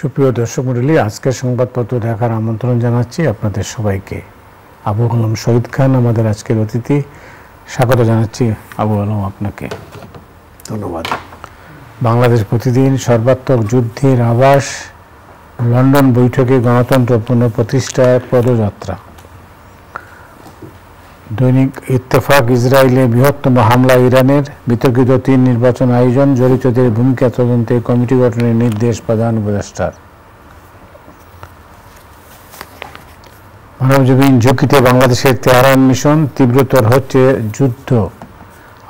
সুপ্রিয় দর্শক মণ্ডলী, আজকের সংবাদপত্র দেখার আমন্ত্রণ জানাচ্ছি আপনাদের সবাইকে। আবু আলম শহীদ খান আমাদের আজকের অতিথি, স্বাগত জানাচ্ছি আবু আলম আপনাকে। ধন্যবাদ। বাংলাদেশ প্রতিদিন, সর্বাত্মক যুদ্ধের আভাস, লন্ডন বৈঠকে গণতন্ত্র পুনঃপ্রতিষ্ঠার পদযাত্রা, দৈনিক ইত্তেফাক, ইসরায়েলে বৃহত্তম হামলা ইরানের, বিতর্কিত 3 নির্বাচন আয়োজন, জড়িতদের ভূমিকা তদন্তে কমিটি গঠনের নির্দেশ প্রধান উপদেষ্টার। মানবজমিন ঝুঁকিতে বাংলাদেশের তেহরান মিশন, তীব্রতর হচ্ছে যুদ্ধ,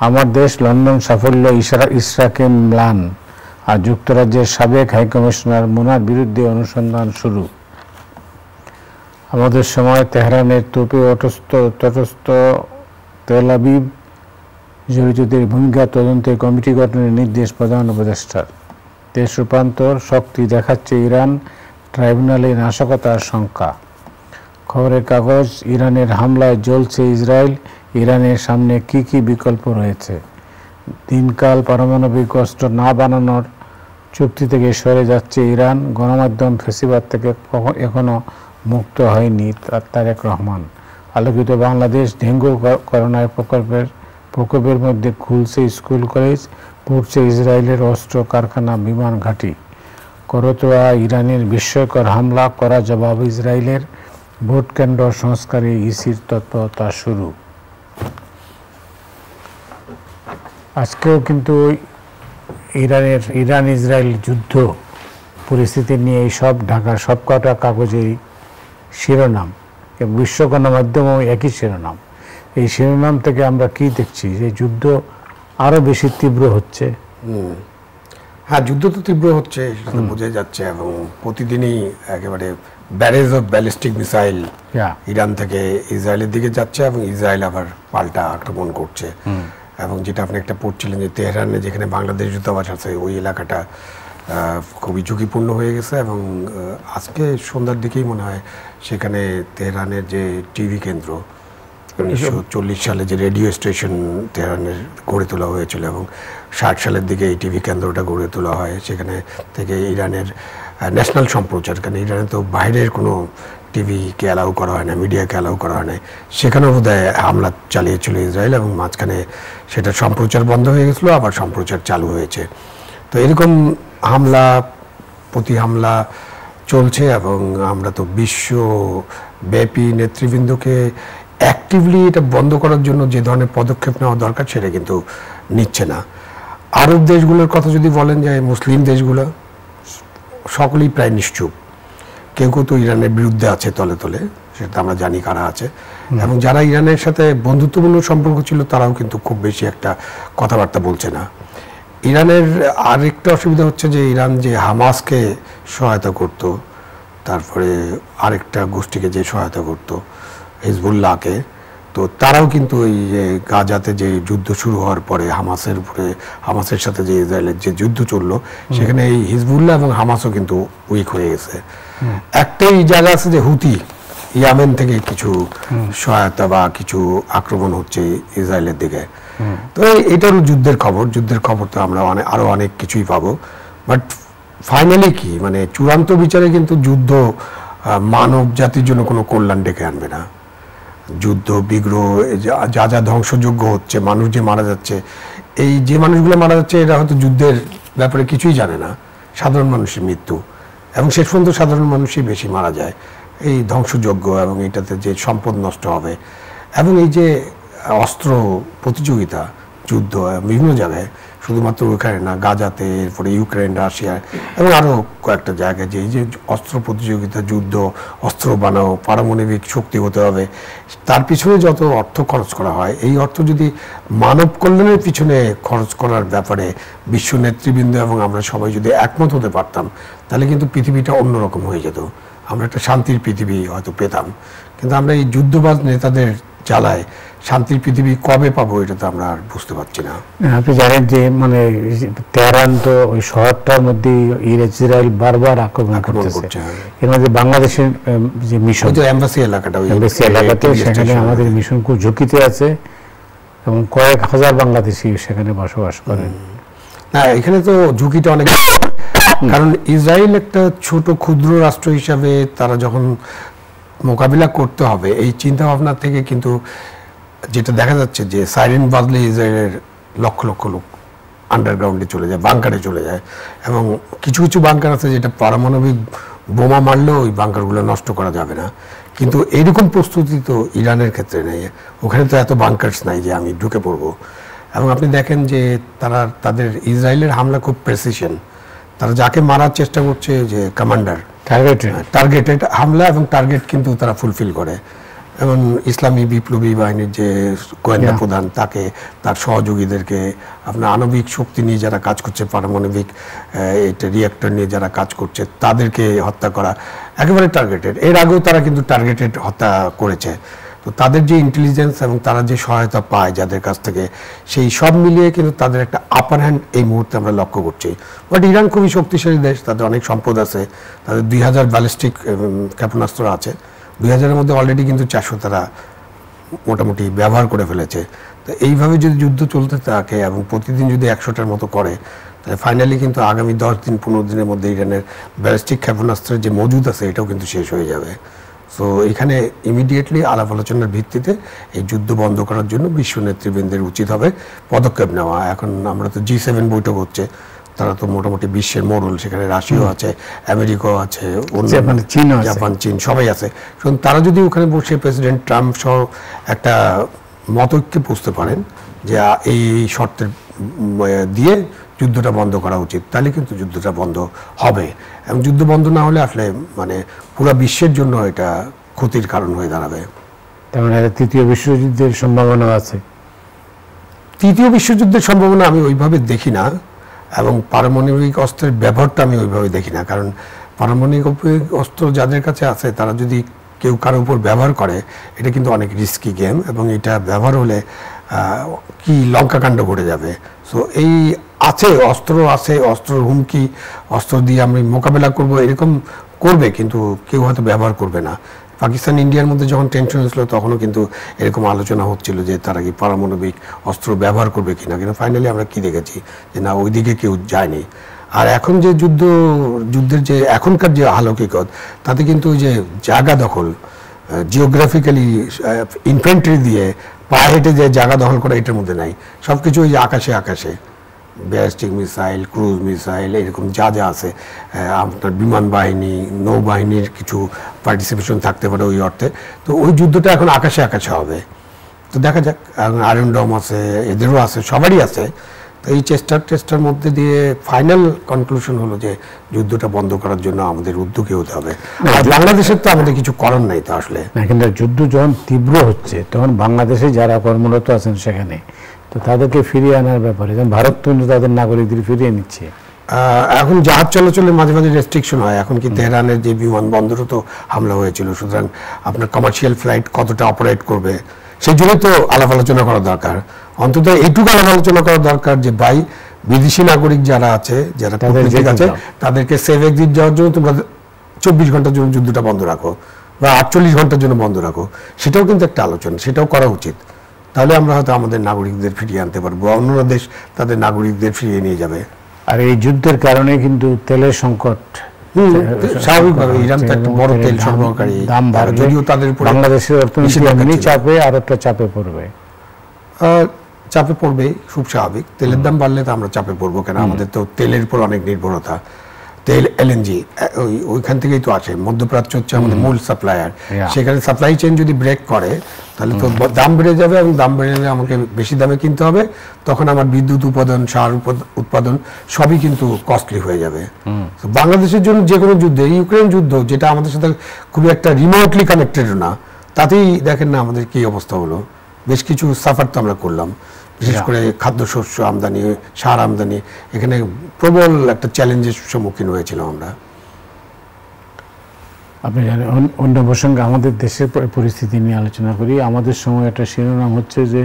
আমার দেশ লন্ডন সাফল্য ইসরাকে ম্লান, আর যুক্তরাজ্যের সাবেক হাইকমিশনার মুনার বিরুদ্ধে অনুসন্ধান শুরু। আমাদের সময় তেহরানের তোপে তটস্থ তেল আবিব, জড়িতদের ভূমিকা তদন্তে কমিটি গঠনের নির্দেশ প্রধান উপদেষ্টার। দেশ রূপান্তর, শক্তি দেখাচ্ছে ইরান, ট্রাইব্যুনালে নাশকতার শঙ্কা। খবরের কাগজ, ইরানের হামলায় জ্বলছে ইসরায়েল, ইরানের সামনে কি কি বিকল্প রয়েছে। দিনকাল, পারমাণবিক অস্ত্র না বানানোর চুক্তি থেকে সরে যাচ্ছে ইরান, গণমাধ্যম ফেসিবাদ থেকে এখনো মুক্ত হয়নি তারেক রহমান। আলোকিত বাংলাদেশ, ডেঙ্গু করোনার প্রকোপের মধ্যে খুলছে স্কুল কলেজ, পড়ছে ইসরায়েলের অস্ত্র কারখানা, বিমান ঘাঁটি। করতোয়া ইরানের বিস্ময়কর হামলা, করা জবাব ইসরায়েলের, ভোট কেন্দ্র সংস্কারে ইসির তৎপরতা শুরু। আজকেও কিন্তু ইরান ইসরায়েল যুদ্ধ পরিস্থিতি নিয়ে এই সব ঢাকার সবকটা কাগজেই শিরোনাম, বিশ্ব গণমাধ্যমেও একই শিরোনাম। এই শিরোনাম থেকে আমরা কি দেখছি, যে যুদ্ধ আরো বেশি তীব্র হচ্ছে। হ্যাঁ, যুদ্ধ তো তীব্র হচ্ছে, সেটা তো বোঝা যাচ্ছে, এবং প্রতিদিনই একেবারে barrage of ballistic missile Iran থেকে ইসরায়েলের দিকে যাচ্ছে, এবং ইসরায়েল আবার পাল্টা আক্রমণ করছে। এবং যেটা আপনি একটা পড়ছিলেন যে তেহরানে যেখানে বাংলাদেশ দূতাবাস আছে ওই এলাকাটা খুবই ঝুঁকিপূর্ণ হয়ে গেছে, এবং আজকে সন্ধ্যার দিকেই মনে হয় সেখানে তেহরানের যে টিভি কেন্দ্র 1940 সালে যে রেডিও স্টেশন তেহরানের গড়ে তোলা হয়েছিল, এবং 60 সালের দিকে এই টিভি কেন্দ্রটা গড়ে তোলা হয়, সেখানে থেকে ইরানের ন্যাশনাল সম্প্রচার, কারণ ইরানে তো বাইরের কোনো টিভিকে অ্যালাউ করা হয় না, মিডিয়াকে অ্যালাউ করা হয় না, সেখানেও বোধহয় হামলা চালিয়েছিল ইসরায়েল, এবং মাঝখানে সেটা সম্প্রচার বন্ধ হয়ে গেছিলো, আবার সম্প্রচার চালু হয়েছে। তো এরকম হামলা প্রতি হামলা চলছে, এবং আমরা তো বিশ্বব্যাপী নেতৃবৃন্দকে অ্যাক্টিভলি এটা বন্ধ করার জন্য যে ধরনের পদক্ষেপ নেওয়া দরকার সেটা কিন্তু নিচ্ছে না। আরব দেশগুলোর কথা যদি বলেন, যে মুসলিম দেশগুলো সকলেই প্রায় নিশ্চুপ, কেউ কেউ তো ইরানের বিরুদ্ধে আছে তলে তলে, সেটা আমরা জানি কারা আছে, এবং যারা ইরানের সাথে বন্ধুত্বপূর্ণ সম্পর্ক ছিল তারাও কিন্তু খুব বেশি একটা কথাবার্তা বলছে না। ইরানের আরেকটা অসুবিধা হচ্ছে যে ইরান যে হামাসকে সহায়তা করত, তারপরে আরেকটা গোষ্ঠীকে যে সহায়তা করত হিজবুল্লাহকে, তো তারাও কিন্তু এই যে গাজাতে যে যুদ্ধ শুরু হওয়ার পরে হামাসের সাথে যে ইসরায়েলের যে যুদ্ধ চললো, সেখানে এই হিজবুল্লাহ এবং হামাসও কিন্তু উইক হয়ে গেছে। একটাই জায়গা আছে যে হুতি, ইয়ামেন থেকে কিছু সহায়তা বা কিছু আক্রমণ হচ্ছে ইসরায়েলের দিকে। তো এটার যুদ্ধের খবর তো আমরা আরো অনেক কিছুই পাবো, বাট ফাইনালি কি, মানে চূড়ান্ত বিচারে কিন্তু যুদ্ধ মানব জাতির জন্য কোনো কল্যাণ ডেকে আনবে না। যুদ্ধ বিগ্রহ যা যা ধ্বংসযোগ্য হচ্ছে, মানুষ যে মারা যাচ্ছে, এই যে মানুষগুলো মারা যাচ্ছে এরা হয়তো যুদ্ধের ব্যাপারে কিছুই জানে না, সাধারণ মানুষের মৃত্যু, এবং শেষ পর্যন্ত সাধারণ মানুষই বেশি মারা যায় এই ধ্বংসযোগ্য, এবং এটাতে যে সম্পদ নষ্ট হবে, এবং এই যে অস্ত্র প্রতিযোগিতা যুদ্ধ বিভিন্ন জায়গায়, শুধুমাত্র ওইখানে না, গাজাতে, এরপরে ইউক্রেন, রাশিয়া এবং আরও কয়েকটা জায়গায় যে এই যে অস্ত্র প্রতিযোগিতা, যুদ্ধ, অস্ত্র বানাও, পারমাণবিক শক্তি হতে হবে, তার পিছনে যত অর্থ খরচ করা হয়, এই অর্থ যদি মানব কল্যাণের পিছনে খরচ করার ব্যাপারে বিশ্ব নেতৃবৃন্দ এবং আমরা সবাই যদি একমত হতে পারতাম, তাহলে কিন্তু পৃথিবীটা অন্যরকম হয়ে যেত, আমরা একটা শান্তির পৃথিবী হয়তো পেতাম। কিন্তু আমরা এই যুদ্ধবাজ নেতাদের জ্বালায় শান্তির পৃথিবী কবে পাবো, এটা তো আমরা আর বুঝতে পারছি না। আপনি জানেন যে মানে তেহরান তো ওই শহরটার মধ্যে ইসরায়েল বারবার আক্রমণ করতেছে, এর মধ্যে বাংলাদেশের যে মিশন, এমবাসি এলাকাটা, সেখানে আমাদের মিশন খুব ঝুঁকিতে আছে, এবং কয়েক হাজার বাংলাদেশি সেখানে বসবাস করেন। না, এখানে তো ঝুঁকিটা অনেক কারণ ইসরায়েল একটা ছোট ক্ষুদ্র রাষ্ট্র হিসাবে তারা যখন মোকাবিলা করতে হবে এই চিন্তা ভাবনা থেকে কিন্তু যেটা দেখা যাচ্ছে যে সাইরেন বাজলে ইসরায়েলের লক্ষ লক্ষ লোক আন্ডারগ্রাউন্ডে চলে যায়, বাংকারে চলে যায়, এবং কিছু কিছু বাংকার আছে যেটা পারমাণবিক বোমা মারলেও ওই বাংকারগুলো নষ্ট করা যাবে না। কিন্তু এইরকম প্রস্তুতি তো ইরানের ক্ষেত্রে নেই, ওখানে তো এত বাংকার্স নাই যে আমি ঢুকে পড়বো। এবং আপনি দেখেন যে তাদের ইসরায়েলের হামলা খুব প্রেসিশন, তারা যাকে মারার চেষ্টা করছে যে কমান্ডার টার্গেটেড হামলা, এবং টার্গেট কিন্তু তারা ফুলফিল করে। এবং ইসলামী বিপ্লবী বাহিনীর যে গোয়েন্দা প্রধান তাকে, তার সহযোগীদেরকে, আপনার আণবিক শক্তি নিয়ে যারা কাজ করছে, পারমাণবিক এটা রিঅ্যাক্টর নিয়ে যারা কাজ করছে তাদেরকে হত্যা করা একেবারে টার্গেটেড। এর আগেও তারা কিন্তু টার্গেটেড হত্যা করেছে। তো তাদের যে ইন্টেলিজেন্স এবং তারা যে সহায়তা পায় যাদের কাছ থেকে, সেই সব মিলিয়ে কিন্তু তাদের একটা আপার হ্যান্ড এই মুহূর্তে আমরা লক্ষ্য করছি। বাট ইরান খুবই শক্তিশালী দেশ, তাদের অনেক সম্পদ আছে, তাদের 2000 ব্যালিস্টিক ক্ষেপণাস্ত্র আছে, 2000-এর মধ্যে অলরেডি কিন্তু 400 তারা মোটামুটি ব্যবহার করে ফেলেছে। তো এইভাবে যদি যুদ্ধ চলতে থাকে এবং প্রতিদিন যদি 100টার মতো করে, তাহলে ফাইনালি কিন্তু আগামী 10 দিন 15 দিনের মধ্যে ইরানের ব্যালিস্টিক ক্ষেপণাস্ত্রের যে মজুদ আছে এটাও কিন্তু শেষ হয়ে যাবে। সো এখানে ইমিডিয়েটলি আলাপ আলোচনার ভিত্তিতে এই যুদ্ধ বন্ধ করার জন্য বিশ্ব নেতৃবৃন্দের উচিত হবে পদক্ষেপ নেওয়া। এখন আমরা তো G7 বৈঠক হচ্ছে, তারা তো মোটামুটি বিশ্বের মোড়ল, সেখানে রাশিয়াও আছে, আমেরিকাও আছে, জাপান, চীন সবাই আছে। তারা যদি ওখানে বসে প্রেসিডেন্ট ট্রাম্প সহ একটা মতৈক্যে পৌঁছতে পারেন যে এই শর্তের দিয়ে যুদ্ধটা বন্ধ করা উচিত, তাহলে কিন্তু যুদ্ধটা বন্ধ হবে। এবং যুদ্ধ বন্ধ না হলে আসলে মানে পুরো বিশ্বের জন্য এটা ক্ষতির কারণ হয়ে দাঁড়াবে। তার মানে তৃতীয় বিশ্বযুদ্ধের সম্ভাবনা আছে? তৃতীয় বিশ্বযুদ্ধের সম্ভাবনা আমি ওইভাবে দেখি না, এবং পারমাণবিক অস্ত্রের ব্যবহারটা আমি ওইভাবে দেখি না। কারণ পারমাণবিক অস্ত্র যাদের কাছে আছে তারা যদি কেউ কারো উপর ব্যবহার করে, এটা কিন্তু অনেক রিস্কি গেম, এবং এটা ব্যবহার হলে কি লঙ্কাকাণ্ড ঘটে যাবে। সো এই আছে অস্ত্র, আছে অস্ত্রের হুমকি, অস্ত্র দিয়ে আমরা মোকাবেলা করব এরকম করবে, কিন্তু কেউ হয়তো ব্যবহার করবে না। পাকিস্তান ইন্ডিয়ার মধ্যে যখন টেনশন হয়েছিল তখনও কিন্তু এরকম আলোচনা হচ্ছিল যে তারা কি পারমাণবিক অস্ত্র ব্যবহার করবে কিনা, কিন্তু ফাইনালি আমরা কি দেখেছি যে না, ওই দিকে কেউ যায়নি। আর এখন যে যুদ্ধের যে এখনকার যে আলৌকিকত, তাতে কিন্তু ওই যে জায়গা দখল, জিওগ্রাফিক্যালি ইনফ্যান্ট্রি দিয়ে পায়ে হেঁটে যে জায়গা দখল করা, এটার মধ্যে নাই। সব কিছু ওই যে আকাশে আকাশে ব্যালিস্টিক মিসাইল, ক্রুজ মিসাইল, এরকম যা যা আছে, আপনার বিমান বাহিনী, নৌবাহিনীর কিছু পার্টিসিপেশন থাকতে পারে ওই অর্থে। তো ওই যুদ্ধটা এখন আকাশে আকাশে হবে। তো দেখা যাক, আয়রন ডোম আছে, এদেরও আছে, সবারই আছে। তো এই চেষ্টার মধ্যে দিয়ে ফাইনাল কনক্লুশন হলো যে যুদ্ধটা বন্ধ করার জন্য আমাদের উদ্যোগী হতে হবে। আর বাংলাদেশের তো আমাদের কিছু করার নাই তো আসলে। কিন্তু যুদ্ধ যখন তীব্র হচ্ছে তখন বাংলাদেশে যারা কর্মরত আছেন সেখানে তো তাদেরকে ফিরিয়ে আনার ব্যাপারে, যেমন ভারত কিন্তু তাদের নাগরিকদের ফিরিয়ে নিচ্ছে। এখন জাহাজ চলাচলের মাঝে মাঝে রেস্ট্রিকশন হয়। এখন কি তেহরানের যে বিমানবন্দরও তো হামলা হয়েছিল, সুতরাং আপনার কমার্শিয়াল ফ্লাইট কতটা অপারেট করবে সেই জন্য তো আলাপ আলোচনা করা দরকার। অন্তত এইটুকু আলাপ আলোচনা করা দরকার যে ভাই, বিদেশি নাগরিক যারা আছে, যারা কূটনীতিক আছে, তাদেরকে সেফ এক্সিট যাওয়ার জন্য তোমরা 24 ঘন্টার জন্য যুদ্ধটা বন্ধ রাখো বা 48 ঘন্টার জন্য বন্ধ রাখো। সেটাও কিন্তু একটা আলোচনা, সেটাও করা উচিত। তাহলে আমরা হয়তো আমাদের নাগরিকদের ফিরিয়ে আনতে পারবো, অন্য দেশ তাদের নাগরিকদের ফিরিয়ে নিয়ে যাবে। আর এই যুদ্ধের কারণে কিন্তু তেলের সংকট স্বাভাবিকভাবে, ইরান তো একটা বড় তেল সরবরাহকারী, দাম বাড়বে, যদিও তাদের উপর বাংলাদেশের অর্থনীতি চাপে আর একটা চাপে পড়বে, চাপে পড়বে, খুব স্বাভাবিক। তেলের দাম বাড়লে তো আমরা চাপে পড়বো কেন? আমাদের তো তেলের উপর অনেক নির্ভরতা। তেল এলএনজি ওইখান থেকেই তো আসে, মধ্যপ্রাচ্য হচ্ছে আমাদের মূল সাপ্লায়ার। সেখানে সাপ্লাই চেইন যদি ব্রেক করে তাহলে তো দাম বেড়ে যাবে, এবং দাম বেড়ে গেলে আমাকে বেশি দামে কিনতে হবে। তখন আমার বিদ্যুৎ উৎপাদন, সার উৎপাদন সবই কিন্তু কস্টলি হয়ে যাবে। বাংলাদেশের জন্য যে কোনো যুদ্ধে, ইউক্রেন যুদ্ধ যেটা আমাদের সাথে খুবই একটা রিমোটলি কানেক্টেড না, তাতেই দেখেন না আমাদের কি অবস্থা হলো। বেশ কিছু সাফার তো আমরা করলাম, বিশেষ করে খাদ্যশস্য আমদানি, সার আমদানি, এখানে প্রবল একটা চ্যালেঞ্জের সম্মুখীন হয়েছিলাম আমরা। আপনি জানেন, অন্য প্রসঙ্গে আমাদের দেশের পরিস্থিতি নিয়ে আলোচনা করি। আমাদের সময় একটা শিরোনাম হচ্ছে যে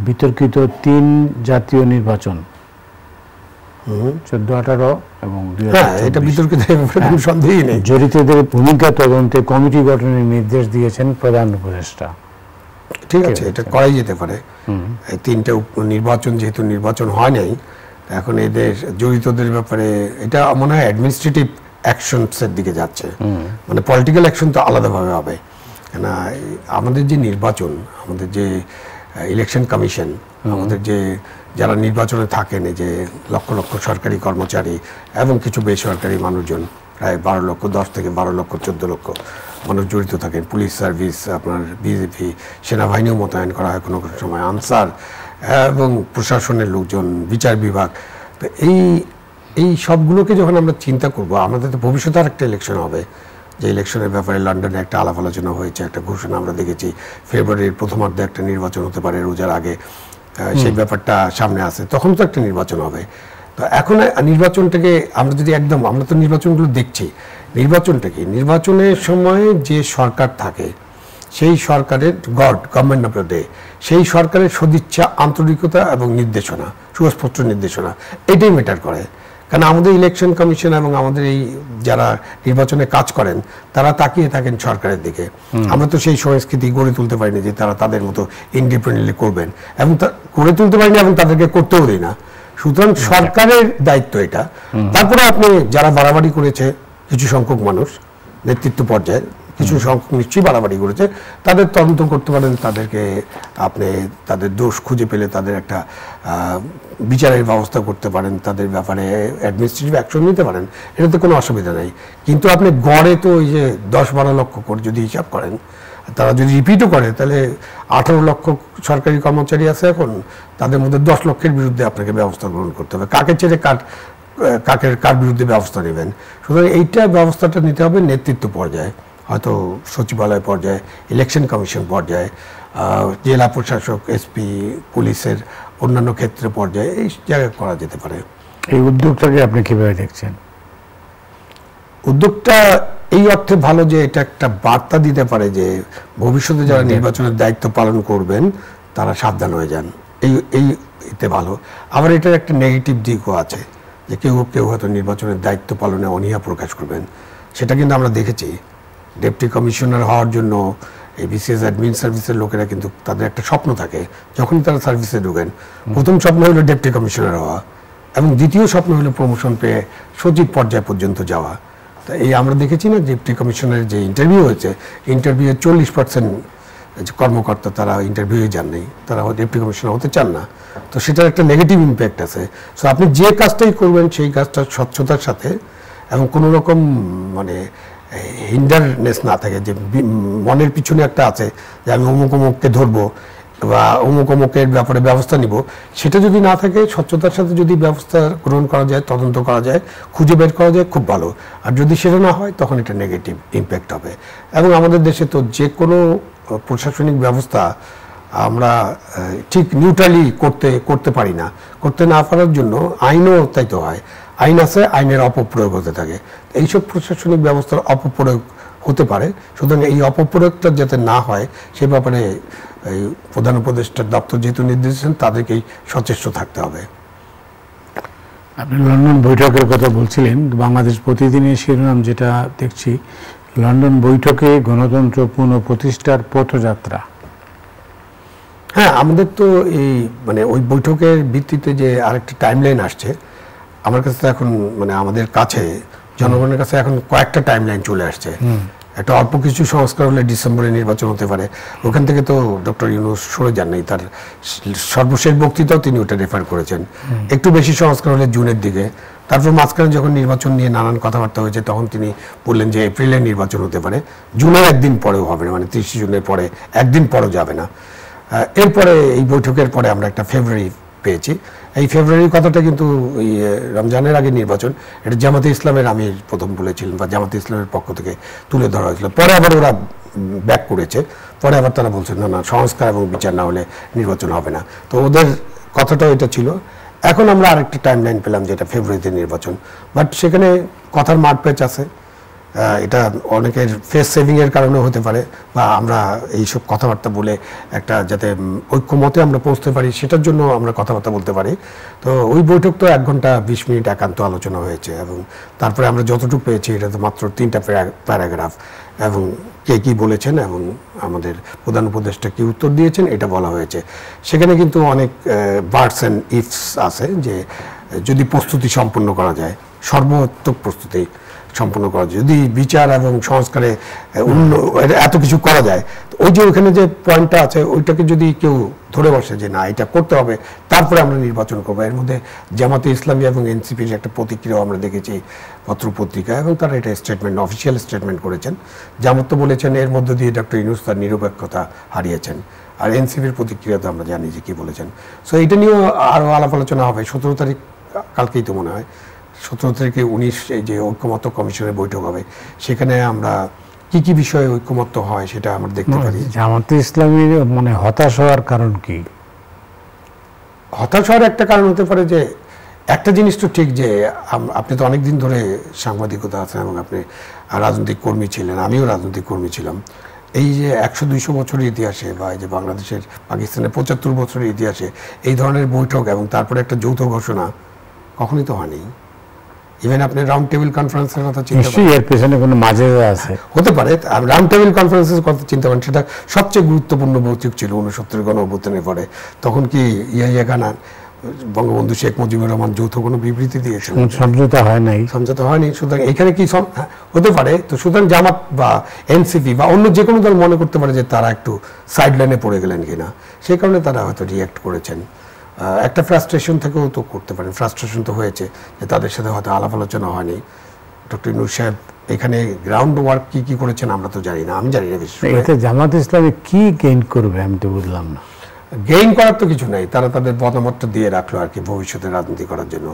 বিতর্কিত 3 জাতীয় নির্বাচন, 14-18 এবং 2024। এটা বিতর্কিত, সন্দেহই নেই। জড়িতদের ভূমিকা তদন্তে কমিটি গঠনের নির্দেশ দিয়েছেন প্রধান উপদেষ্টা। ঠিক আছে, এটা করাই যেতে পারে। এই 3টে নির্বাচন যেহেতু নির্বাচন হয় নাই, এখন এদের জড়িতদের ব্যাপারে এটা মনে হয় অ্যাডমিনিস্ট্রেটিভ অ্যাকশনসের দিকে যাচ্ছে, মানে পলিটিক্যাল অ্যাকশন তো আলাদাভাবে হবে। কেন আমাদের যে নির্বাচন, আমাদের যে ইলেকশন কমিশন, আমাদের যে যারা নির্বাচনে থাকেন, এই যে লক্ষ লক্ষ সরকারি কর্মচারী এবং কিছু বেসরকারি মানুষজন, প্রায় 12 লক্ষ, 10 থেকে 12 লক্ষ 14 লক্ষ মানুষ জড়িত থাকেন। পুলিশ সার্ভিস, আপনার বিজেপি, সেনাবাহিনীও মোতায়েন করা হয় কোনো কোনো সময়, আনসার এবং প্রশাসনের লোকজন, বিচার বিভাগ। তো এই সবগুলোকে যখন আমরা চিন্তা করব, আমাদের তো ভবিষ্যতে আর একটা ইলেকশন হবে, যে ইলেকশনের ব্যাপারে লন্ডনে একটা আলাপ আলোচনা হয়েছে, একটা ঘোষণা আমরা দেখেছি, ফেব্রুয়ারির প্রথমার্ধে একটা নির্বাচন হতে পারে, রোজার আগে, সেই ব্যাপারটা সামনে আসে, তখন তো একটা নির্বাচন হবে। তো এখন নির্বাচনটাকে আমরা যদি একদম, আমরা তো নির্বাচনগুলো দেখছি, নির্বাচনটাকে, নির্বাচনের সময় যে সরকার থাকে সেই সরকারের গভর্নমেন্ট অফ দ্য ডে, সেই সরকারের সদিচ্ছা, আন্তরিকতা এবং নির্দেশনা, সুস্পষ্ট নির্দেশনা, এটাই ম্যাটার করে। কারণ আমাদের ইলেকশন কমিশন এবং আমাদের এই যারা নির্বাচনে কাজ করেন, তারা তাকিয়ে থাকেন সরকারের দিকে। আমরা তো সেই সংস্কৃতি গড়ে তুলতে পারিনি যে তারা তাদের মতো ইন্ডিপেন্ডেন্টলি করবেন, এবং গড়ে তুলতে পারিনি এবং তাদেরকে করতেও দিই না। সুতরাং সরকারের দায়িত্ব এটা। তারপরে আপনি যারা বাড়াবাড়ি করেছে, কিছু সংখ্যক মানুষ নেতৃত্ব পর্যায়ে কিছু সংখ্যক নিশ্চয়ই বাড়াবাড়ি করেছে, তাদের তদন্ত করতে পারেন, তাদেরকে আপনি তাদের দোষ খুঁজে পেলে তাদের একটা বিচারের ব্যবস্থা করতে পারেন, তাদের ব্যাপারে অ্যাডমিনিস্ট্রেটিভ অ্যাকশন নিতে পারেন, এটাতে কোনো অসুবিধা নেই। কিন্তু আপনি গড়ে তো ওই যে 10-12 লক্ষ করে যদি হিসাব করেন, তারা যদি রিপিটও করে, তাহলে 18 লক্ষ সরকারি কর্মচারী আছে এখন, তাদের মধ্যে 10 লক্ষের বিরুদ্ধে আপনাকে ব্যবস্থা গ্রহণ করতে হবে। কাকে ছেড়ে কার বিরুদ্ধে ব্যবস্থা নেবেন? সুতরাং এইটা ব্যবস্থাটা নিতে হবে নেতৃত্ব পর্যায়ে, হয়তো সচিবালয় পর্যায়ে, ইলেকশন কমিশন পর্যায়ে, জেলা প্রশাসক, এসপি, পুলিশের অন্যান্য ক্ষেত্রে পর্যায়ে এই জায়গায় করা যেতে পারে। এই উদ্যোগটাকে আপনি কিভাবে দেখছেন? উদ্যোগটা এই অর্থে ভালো যে এটা একটা বার্তা দিতে পারে যে ভবিষ্যতে যারা নির্বাচনের দায়িত্ব পালন করবেন তারা সাবধান হয়ে যান, এতে ভালো। আবার এটার একটা নেগেটিভ দিকও আছে, যে কেউ হয়তো নির্বাচনের দায়িত্ব পালনে অনীহা প্রকাশ করবেন। সেটা কিন্তু আমরা দেখেছি, ডেপুটি কমিশনার হওয়ার জন্য এই বিসিএস অ্যাডমিন সার্ভিসের লোকেরা কিন্তু তাদের একটা স্বপ্ন থাকে, যখনই তারা সার্ভিসে ঢোকেন, প্রথম স্বপ্ন হলো ডেপুটি কমিশনার হওয়া, এবং দ্বিতীয় স্বপ্ন হলো প্রমোশন পেয়ে সচিব পর্যায় পর্যন্ত যাওয়া। তা এই আমরা দেখেছি না, ডেপুটি কমিশনারের যে ইন্টারভিউ হয়েছে, ইন্টারভিউয়ে 40% কর্মকর্তা তারা ইন্টারভিউয়ে যান নাই, তারা ডেপুটি কমিশনার হতে চান না। তো সেটার একটা নেগেটিভ ইম্প্যাক্ট আছে। সো আপনি যে কাজটাই করবেন সেই কাজটা স্বচ্ছতার সাথে, এবং কোনো রকম মানে হিন্ডারনেস না থাকে, যে মনের পিছনে একটা আছে যে আমি অমুক অমুককে ধরবো বা অমুক অমুকের ব্যাপারে ব্যবস্থা নিব, সেটা যদি না থাকে, স্বচ্ছতার সাথে যদি ব্যবস্থা গ্রহণ করা যায়, তদন্ত করা যায়, খুঁজে বের করা যায়, খুব ভালো। আর যদি সেটা না হয়, তখন এটা নেগেটিভ ইম্প্যাক্ট হবে। এবং আমাদের দেশে তো যে কোনো প্রশাসনিক ব্যবস্থা আমরা ঠিক নিউট্রালি করতে পারি না। করতে না পারার জন্য আইনও তাই তো হয়, আইন আছে, আইনের অপপ্রয়োগ হতে থাকে। এইসব প্রশাসনিক ব্যবস্থার অপপ্রয়োগ হতে পারে। সুতরাং এই অপপ্রয়োগটা যাতে না হয় সে ব্যাপারে এই প্রধান উপদেষ্টার দপ্তর যেহেতু নির্দেশ দিয়েছেন, তাদেরকেই সচেষ্ট থাকতে হবে। আপনি লন্ডন বৈঠকের কথা বলছিলেন, বাংলাদেশ প্রতিদিনের শিরোনাম যেটা দেখছি, লন্ডন বৈঠকে গণতন্ত্র পুনঃপ্রতিষ্ঠার পথযাত্রা। হ্যাঁ, আমাদের তো এই মানে ওই বৈঠকের ভিত্তিতে যে আরেকটা টাইমলাইন আসছে, আমার কাছে এখন মানে আমাদের কাছে, জনগণের কাছে এখন কয়েকটা টাইমলাইন চলে আসছে। একটা অল্প কিছু সংস্কার হলে ডিসেম্বরে নির্বাচন হতে পারে, ওখান থেকে তো ডক্টর ইউনূস সরে যান নাই, তার সর্বশেষ বক্তৃতাও তিনি ওটা রেফার করেছেন। একটু বেশি সংস্কার হলে জুনের দিকে, তারপর মাঝখানে যখন নির্বাচন নিয়ে নানান কথাবার্তা হয়েছে, তখন তিনি বললেন যে এপ্রিলে নির্বাচন হতে পারে, জুনের একদিন পরেও হবে না, মানে 30 জুনের পরে একদিন পরেও যাবে না। এরপরে এই বৈঠকের পরে আমরা একটা ফেব্রুয়ারি পেয়েছি। এই ফেব্রুয়ারির কথাটা কিন্তু এই রমজানের আগে নির্বাচন, এটা জামাতে ইসলামের আমির প্রথম বলেছিলেন, বা জামাতে ইসলামের পক্ষ থেকে তুলে ধরা হয়েছিল। পরে আবার ওরা ব্যাক করেছে, পরে আবার তারা বলছেন না, সংস্কার এবং বিচার না হলে নির্বাচন হবে না। তো ওদের কথাটাও এটা ছিল। এখন আমরা আরেকটা টাইমলাইন পেলাম যেটা ফেব্রুয়ারিতে নির্বাচন, বাট সেখানে কথার মারপ্যাচ আছে। এটা অনেকের ফেস সেভিংয়ের কারণেও হতে পারে, বা আমরা এইসব কথাবার্তা বলে একটা যাতে ঐক্যমতে আমরা পৌঁছতে পারি, সেটার জন্য আমরা কথাবার্তা বলতে পারি। তো ওই বৈঠক তো 1 ঘন্টা 20 মিনিট একান্ত আলোচনা হয়েছে, এবং তারপরে আমরা যতটুকু পেয়েছি এটা তো মাত্র 3টা প্যারাগ্রাফ, এবং কে কী বলেছেন এবং আমাদের প্রধান উপদেষ্টা কী উত্তর দিয়েছেন এটা বলা হয়েছে। সেখানে কিন্তু অনেক বার্ডস অ্যান্ড ইফস আছে, যে যদি প্রস্তুতি সম্পন্ন করা যায়, সর্বাত্মক প্রস্তুতি সম্পন্ন করা যায়, যদি বিচার এবং সংস্কারে এত কিছু করা যায়, ওই যে ওখানে যে পয়েন্টটা আছে ওইটাকে যদি কেউ ধরে বসে যে না এটা করতে হবে তারপরে আমরা নির্বাচন করবো, এর মধ্যে জামাতে ইসলামী এবং এনসিপির একটা প্রতিক্রিয়াও আমরা দেখেছি পত্রপত্রিকা, এবং তারা এটা স্টেটমেন্ট, অফিসিয়াল স্টেটমেন্ট করেছেন। জামাত তো বলেছেন এর মধ্য দিয়ে ডক্টর ইউনূস তার নিরপেক্ষতা হারিয়েছেন, আর এনসিপির প্রতিক্রিয়া তো আমরা জানি যে কি বলেছেন। সো এটা নিয়েও আরও আলাপ আলোচনা হবে 17 তারিখ, কালকেই তো মনে হয় 17 তারিখে 19 এই যে ঐক্যমত্য কমিশনের বৈঠক হবে, সেখানে আমরা কি কি বিষয়ে ঐক্যমত্য হয় সেটা আমরা দেখতে পারি। জামাতে ইসলামী মানে হতাশ হওয়ার কারণ কি? হতাশ হওয়ার একটা কারণ হতে পারে যে একটা জিনিস তো ঠিক যে আপনি তো অনেকদিন ধরে সাংবাদিকতা আছেন এবং আপনি রাজনৈতিক কর্মী ছিলেন, আমিও রাজনৈতিক কর্মী ছিলাম। এই যে 100-200 বছরের ইতিহাসে বা এই যে বাংলাদেশের পাকিস্তানের 75 বছরের ইতিহাসে এই ধরনের বৈঠক এবং তারপরে একটা যৌথ ঘোষণা কখনোই তো হয়নি। ইভেন আপনি রাউন্ড টেবিল কনফারেন্সের কথা চিন্তা করেন, এর পেছনে কোনো মাঝে আছে হতে পারে। রাউন্ড টেবিল কনফারেন্সের কথা চিন্তা করেন, সেটা সবচেয়ে গুরুত্বপূর্ণ বৈঠক ছিল 69 গণঅভ্যুত্থানের পরে। তখন কি ইয়াহিয়া খান বঙ্গবন্ধু শেখ মুজিবুর রহমান যৌথ কোনো বিবৃতি দিয়েছেন? সমঝোতা হয় নাই, সমঝোতা হয়নি। সুতরাং এখানে কি হতে পারে? তো সুতরাং জামাত বা এনসিপি বা অন্য যে কোনো দল মনে করতে পারে যে তারা একটু সাইড লাইনে পড়ে গেলেন কিনা, সেই কারণে তারা হয়তো রিঅ্যাক্ট করেছেন। একটা ফ্রাস্ট্রেশন থেকেও তো করতে পারেন, ফ্রাস্ট্রেশন তো হয়েছে যে তাদের সাথে হয়তো আলাপ আলোচনা হয়নি। ডক্টর ইউনূস সাহেব এখানে গ্রাউন্ড ওয়ার্ক কি কি করেছেন আমরা তো জানি না, আমি জানি না। এতে জামাত ইসলামী কি গেইন করবে আমি তো বুঝলাম না। গেইন করার তো কিছু নাই, তারা তাদের মতামতটা দিয়ে রাখলো আর কি ভবিষ্যতে রাজনীতি করার জন্য।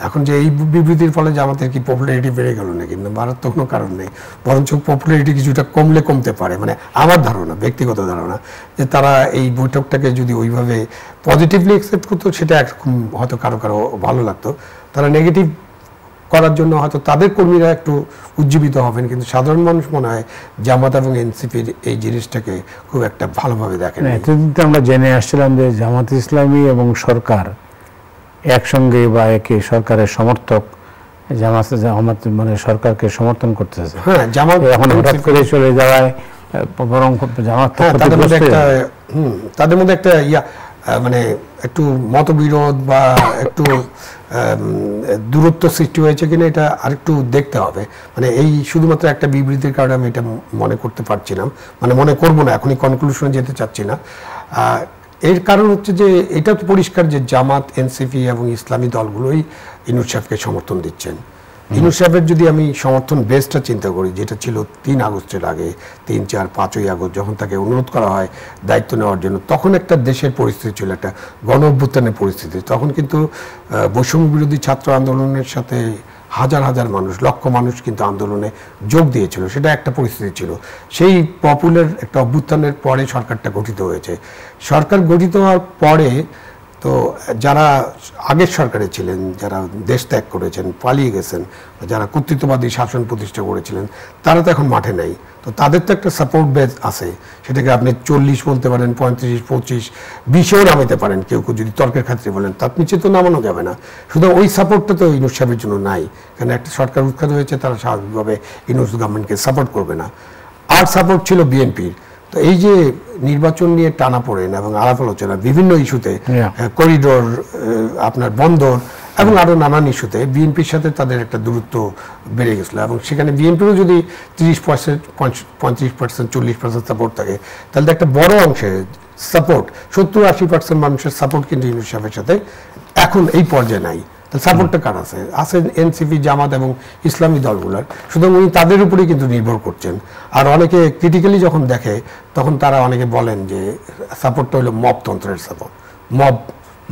এখন যে এই বিবৃতির ফলে জামাতের কি পপুলারিটি বেড়ে গেল না, কিন্তু বাড়ার তো কোনো কারণ নেই, বরঞ্চ পপুলারিটি কিছুটা কমতে পারে, মানে আমার ধারণা, ব্যক্তিগত ধারণা, যে তারা এই বৈঠকটাকে যদি ওইভাবে পজিটিভলি অ্যাকসেপ্ট করতো সেটা একরকম হয়তো কারো ভালো লাগতো। তারা নেগেটিভ করার জন্য হয়তো তাদের কর্মীরা একটু উজ্জীবিত হবেন, কিন্তু সাধারণ মানুষ মনে হয় জামাত এবং এনসিপির এই জিনিসটাকে খুব একটা ভালোভাবে দেখেন। এতদিন তো আমরা জেনে আসছিলাম যে জামাত ইসলামী এবং সরকার একসঙ্গে বা একে সরকারের সমর্থক, জামাত মানে সরকারকে সমর্থন করতেছে। হ্যাঁ, জামাত এখন হঠাৎ করে চলে যাওয়ায় বরং জামাত তাদের মধ্যে একটা মানে একটু মতবিরোধ বা একটু দূরত্ব সৃষ্টি হয়েছে কিনা এটা আরেকটু দেখতে হবে। মানে এই শুধুমাত্র একটা বিবৃতির কারণে আমি এটা মনে করতে পারছি না, মানে মনে করবো না, এখনই কনক্লুশনে যেতে চাচ্ছি না। এর কারণ হচ্ছে যে এটা তো পরিষ্কার যে জামাত, এনসিপি এবং ইসলামী দলগুলোই ইউনূস সাহেবকে সমর্থন দিচ্ছেন। ইউনূস সাহেবের যদি আমি সমর্থন বেসটা চিন্তা করি, যেটা ছিল 3 আগস্টের আগে, 3, 4, 5ই আগস্ট যখন তাকে অনুরোধ করা হয় দায়িত্ব নেওয়ার জন্য, তখন একটা দেশের পরিস্থিতি ছিল, একটা গণ অভ্যুত্থানের পরিস্থিতি। তখন কিন্তু বৈষম্য বিরোধী ছাত্র আন্দোলনের সাথে হাজার হাজার মানুষ, লক্ষ মানুষ কিন্তু আন্দোলনে যোগ দিয়েছিল, সেটা একটা পরিস্থিতি ছিল। সেই পপুলার একটা অভ্যুত্থানের পরে সরকারটা গঠিত হয়েছে। সরকার গঠিত হওয়ার পরে তো যারা আগের সরকারে ছিলেন, যারা দেশ ত্যাগ করেছেন, পালিয়ে গেছেন, যারা কর্তৃত্ববাদী শাসন প্রতিষ্ঠা করেছিলেন, তারা তো এখন মাঠে নাই। তো তাদের তো একটা সাপোর্ট বেস আছে, সেটাকে আপনি 40 বলতে পারেন, 35, 25, 20-এও নামাইতে পারেন, কেউ যদি তর্কের ক্ষেত্রে বলেন, তার নিচে তো নামানো যাবে না। শুধু ওই সাপোর্টটা তো ইউনূস সাহেবের জন্য নাই, কারণ একটা সরকার উৎখাত হয়েছে, তারা স্বাভাবিকভাবে ইউনূস গভর্নমেন্টকে সাপোর্ট করবে না। আর সাপোর্ট ছিল বিএনপির। তো এই যে নির্বাচন নিয়ে টানাপোড়েন এবং আলাপ আলোচনা বিভিন্ন ইস্যুতে, করিডোর, আপনার বন্দর এবং আরও নানান ইস্যুতে বিএনপির সাথে তাদের একটা দূরত্ব বেড়ে গেছিলো, এবং সেখানে বিএনপিরও যদি 30%, 35%, 40% সাপোর্ট থাকে, তাহলে একটা বড় অংশের সাপোর্ট, 70-80% মানুষের সাপোর্ট কিন্তু ইউনূস সাহেবের সাথে এখন এই পর্যায়ে নাই। তাহলে সাপোর্টটা কার আছে? এনসিপি, জামাত এবং ইসলামী দলগুলোর। সুতরাং উনি তাদের উপরেই কিন্তু নির্ভর করছেন। আর অনেকে ক্রিটিক্যালি যখন দেখে, তখন তারা অনেকে বলেন যে সাপোর্টটা হলো মবতন্ত্রের সাপোর্ট,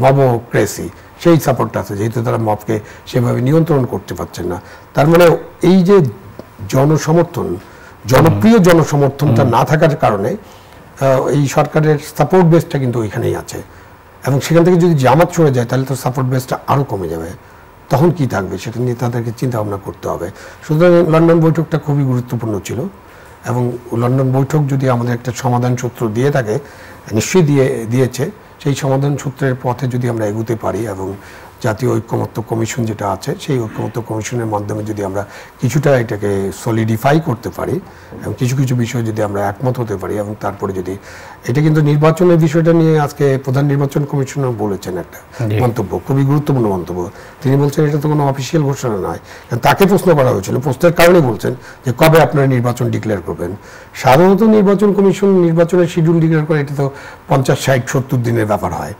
মবক্রেসি, সেই সাপোর্টটা আছে, যেহেতু তারা মবকে সেভাবে নিয়ন্ত্রণ করতে পারছেন না। তার মানে এই যে জনসমর্থন, জনপ্রিয় জনসমর্থনটা না থাকার কারণে এই সরকারের সাপোর্ট বেসটা কিন্তু ওইখানেই আছে, এবং সেখান থেকে যদি জামাত সরে যায় তাহলে তো সাপোর্ট বেসটা আরও কমে যাবে। তখন কি থাকবে সেটা নিয়ে তাদেরকে চিন্তা ভাবনা করতে হবে। সুতরাং লন্ডন বৈঠকটা খুবই গুরুত্বপূর্ণ ছিল, এবং লন্ডন বৈঠক যদি আমাদের একটা সমাধান সূত্র দিয়ে থাকে, নিশ্চয়ই দিয়েছে, সেই সমাধান সূত্রের পথে যদি আমরা এগোতে পারি এবং জাতীয় ঐক্যমত্য কমিশন যেটা আছে সেই ঐক্যমত্য কমিশনের মাধ্যমে যদি আমরা কিছুটা এটাকে সলিডিফাই করতে পারি এবং কিছু কিছু বিষয় যদি আমরা একমত হতে পারি এবং তারপরে যদি এটা কিন্তু নির্বাচনের বিষয়টা নিয়ে আজকে প্রধান নির্বাচন কমিশনার বলেছেন একটা মন্তব্য, খুবই গুরুত্বপূর্ণ মন্তব্য। তিনি বলছেন এটা তো কোনো অফিসিয়াল ঘোষণা নয়, তাকে প্রশ্ন করা হয়েছিল, প্রশ্নের কারণে বলছেন যে কবে আপনারা নির্বাচন ডিক্লেয়ার করবেন। সাধারণত নির্বাচন কমিশন নির্বাচনের শিডিউল ডিক্লেয়ার করে এটা তো 50, 60, 70 দিনের ব্যাপার হয়।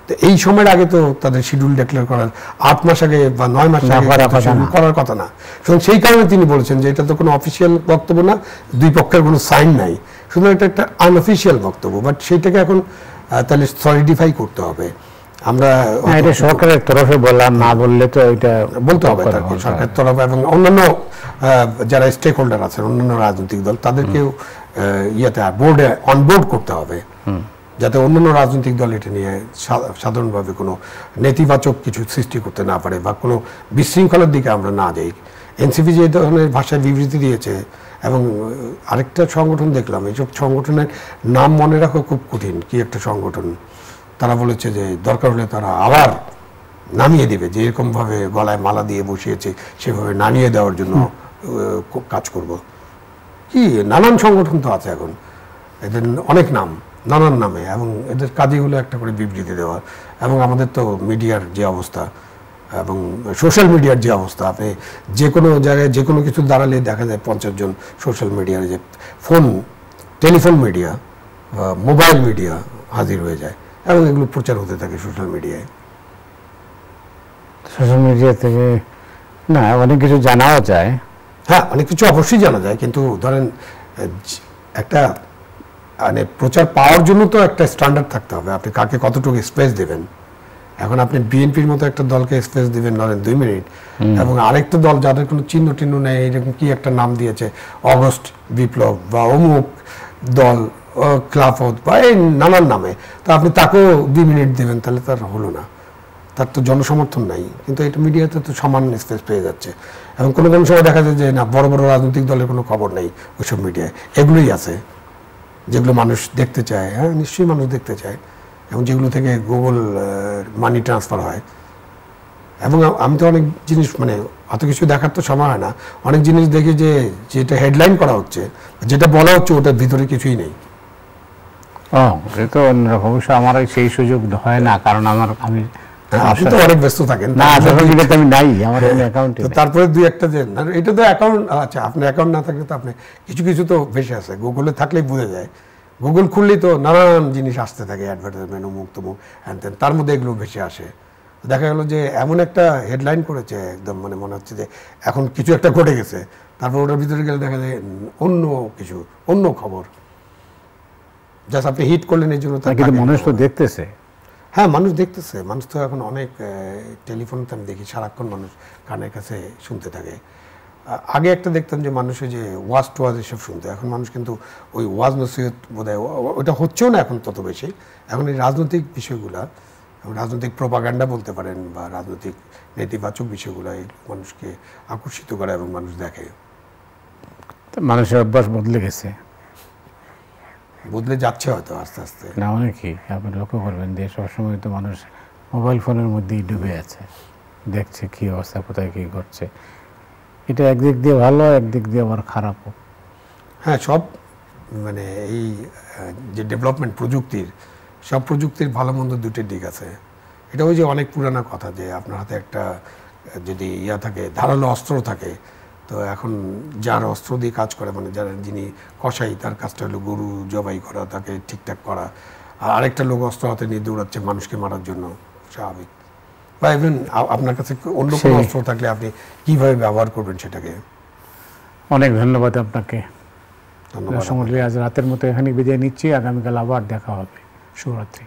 তো এই সময়ের আগে তো তাদের শিডিউল ডিক্লেয়ার করার 8 মাস আগে বা 9 মাস আগে করার কথা না। সুতরাং সেই কারণে তিনি বলেছেন যে এটা তো কোনো অফিসিয়াল বক্তব্য না, দুই পক্ষের কোনো সাইন নাই, সুতরাং এটা একটা আনঅফিসিয়াল বক্তব্য। বাট সেইটাকে এখন তাহলে সলিডিফাই করতে হবে। আমরা এটা সরকারের তরফে বললাম, না বললে তো এটা বলতে হবে তাকে, সরকারের তরফ এবং অন্যান্য যারা স্টেক হোল্ডার আছেন, অন্যান্য রাজনৈতিক দল, তাদেরকেও ইয়েতে বোর্ডে অনবোর্ড করতে হবে, যাতে অন্যান্য রাজনৈতিক দল এটা নিয়ে সাধারণভাবে কোনো নেতিবাচক কিছু সৃষ্টি করতে না পারে বা কোনো বিশৃঙ্খলার দিকে আমরা না যাই। এনসিপি যে ধরনের ভাষায় বিবৃতি দিয়েছে, এবং আরেকটা সংগঠন দেখলাম, এইসব সংগঠনের নাম মনে রাখা খুব কঠিন, কি একটা সংগঠন, তারা বলেছে যে দরকার হলে তারা আবার নামিয়ে দেবে, যে এরকমভাবে গলায় মালা দিয়ে বসিয়েছে সেভাবে নামিয়ে দেওয়ার জন্য কাজ করব। কি নানান সংগঠন তো আছে এখন, এদের অনেক নাম, নানান নামে, এবং এদের কাজই হলো একটা করে বিবৃতি দেওয়া। এবং আমাদের তো মিডিয়ার যে অবস্থা এবং সোশ্যাল মিডিয়ার যে অবস্থা, আপনি যে কোনো জায়গায় যে কোনো কিছু দাঁড়ালে দেখা যায় 50 জন সোশ্যাল মিডিয়ার যে টেলিফোন মিডিয়া, মোবাইল মিডিয়া হাজির হয়ে যায়, এবং এগুলো প্রচার হতে থাকে সোশ্যাল মিডিয়ায়। সোশ্যাল মিডিয়া থেকে না অনেক কিছু জানাও যায়। হ্যাঁ, অনেক কিছু অবশ্যই জানা যায়, কিন্তু ধরেন একটা মানে প্রচার পাওয়ার জন্য তো একটা স্ট্যান্ডার্ড থাকতে হবে, আপনি কাকে কতটুকু স্পেস দেবেন। এখন আপনি বিএনপির মতো একটা দলকে স্পেস দিবেন ধরেন 2 মিনিট, এবং আরেকটা দল যাদের কোনো চিহ্ন টিহ্ন নেই, এরকম কি একটা নাম দিয়েছে অগস্ট বিপ্লব বা অমুক দল খেলাফত বা এই নানান নামে, তো আপনি তাকেও 2 মিনিট দেবেন, তাহলে তার হলো না, তার তো জনসমর্থন নাই। কিন্তু এটা মিডিয়াতে তো সমান স্পেস পেয়ে যাচ্ছে, এবং কোনো কোনো সময় দেখা যায় যে না, বড় বড় রাজনৈতিক দলের কোনো খবর নেই ওইসব মিডিয়ায়, এগুলোই আছে যেগুলো মানুষ দেখতে চায়। হ্যাঁ, নিশ্চয়ই মানুষ দেখতে চায়, এবং যেগুলো থেকে গুগল মানি ট্রান্সফার হয়। এবং আমি তো অনেক জিনিস মানে অত কিছু দেখার তো সময় হয় না, অনেক জিনিস দেখি যে যেটা হেডলাইন করা হচ্ছে, যেটা বলা হচ্ছে ওটার ভিতরে কিছুই নেই। তো অন্যরকম, অবশ্য আমার সেই সুযোগ হয় না, কারণ আমি আপনি তো অনেক ব্যস্ত থাকেন, আমি নাই আমার অ্যাকাউন্টে। তারপরে 2-1টা যে এটা তো অ্যাকাউন্ট, আচ্ছা আপনার অ্যাকাউন্ট না থাকলে তো আপনি কিছু কিছু তো বেশি আছে, গুগলে থাকলেই বোঝা যায়। গুগল খুললেই তো নানান জিনিস আসতে থাকে, অ্যাডভার্টাইজমেন্ট অমুক তমুক হ্যান ত্যান, তার মধ্যে এগুলো বেশি আসে। দেখা গেল যে এমন একটা হেডলাইন করেছে, একদম মানে মনে হচ্ছে যে এখন কিছু একটা ঘটে গেছে, তারপর ওটার ভিতরে গেলে দেখা যায় অন্য কিছু, অন্য খবর, জাস্ট আপনি হিট করলেন এই জন্য। মানুষ তো দেখতেছে, হ্যাঁ মানুষ দেখতেছে, মানুষ তো এখন অনেক টেলিফোন তো আমি দেখি সারাক্ষণ মানুষ কানের কাছে শুনতে থাকে। আগে একটা দেখতাম যে মানুষে যে ওয়াজ টোয়াজ এসব শুনতো, এখন মানুষ কিন্তু ওই ওয়াজ নসিহত বোধহয় ওটা হচ্ছেও না এখন তত বেশি। এখন এই রাজনৈতিক বিষয়গুলা, রাজনৈতিক প্রোপাগান্ডা বলতে পারেন, বা রাজনৈতিক নেতিবাচক বিষয়গুলো মানুষকে আকর্ষিত করে এবং মানুষ দেখে। মানুষের অভ্যাস বদলে গেছে, বদলে যাচ্ছে হয়তো আস্তে আস্তে। না অনেকেই আপনি লক্ষ্য করবেন যে সবসময় তো মানুষ মোবাইল ফোনের মধ্যেই ডুবে আছে, দেখছে কি অবস্থা, কোথায় কী ঘটছে। এটা একদিক দিয়ে ভালো, একদিক দিয়ে আবার খারাপও। হ্যাঁ, সব মানে এই যে ডেভেলপমেন্ট প্রযুক্তির, সব প্রযুক্তির ভালো মন্দ দুটোর দিক আছে। এটা ওই যে অনেক পুরানা কথা যে আপনার হাতে একটা যদি থাকে, ধারালো অস্ত্র থাকে, তো এখন যার অস্ত্র দিয়ে কাজ করে, মানে যিনি কসাই, তার কাজটা হলো গরু জবাই করা, তাকে ঠিকঠাক করা, আর আরেকটা লোক অস্ত্র হাতে নিয়ে দৌড়াচ্ছে মানুষকে মারার জন্য, স্বাভাবিক। বা ইভেন আপনার কাছে অন্য কোনো অস্ত্র থাকলে আপনি কীভাবে ব্যবহার করবেন সেটাকে। অনেক ধন্যবাদ আপনাকে। ধন্যবাদ। আজ রাতের মতো এখানে বিদায় নিচ্ছি, আগামীকাল আবার দেখা হবে। শুভরাত্রি।